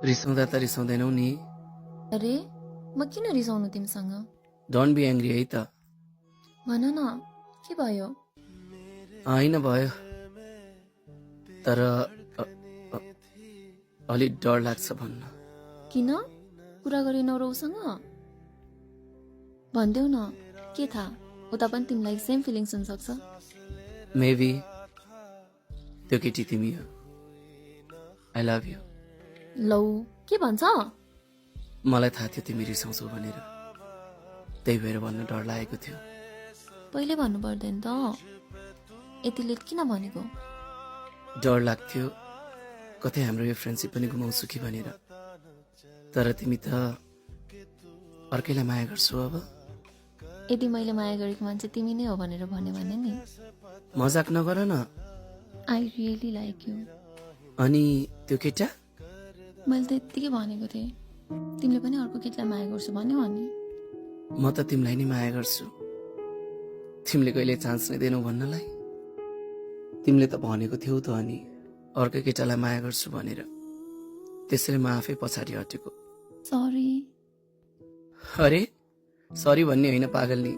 रिसाउँदा त रिसाउँदैनौ नि। अरे म किन रिसाउनु तिमीसँग? डोन्ट बी एङ्ग्री है त। भन न के भयो? होइन भयो, तर अलि डर लाग्छ भन्न। किन? कुरा गरेनौ र उसँग? भनिदेऊ न, के थाहा उता पनि तिमीलाई सेम फिलिङ्स हुनसक्छ। मेबी त्यो केटी तिमी हो। I love you. लौ के भन्छ? मलाई थाहा थियो तिमी रिसाउँछौ भनेर, त्यही भएर भन्न डर लागेको थियो। पहिले भन्नु पर्दैन त, यति लेट किन भनेको? डर लाग्थ्यो कतै हाम्रो यो फ्रेन्डसिप पनि गुमाउँछु कि भनेर। तर तिमी त अर्कैलाई माया गर्छौ अब। यदि मैले माया गरेको मान्छे तिमी नै हो भनेर भन्यो भने नि। मजाक नगर न। I really like you. अनि त्यो केटा? मैले त यत्तिकै भनेको थिएँ, तिमीले पनि अर्को केटीलाई माया गर्छु भन्यो अनि। म त तिमीलाई नै माया गर्छु, तिमीले कहिले चान्स नै दिनौ भन्नलाई। तिमीले त भनेको थियौ त अनि अर्को केटालाई माया गर्छु भनेर, त्यसैले म आफै पछाडि हटेको। सरी। अरे सरी भन्ने होइन पागल नि।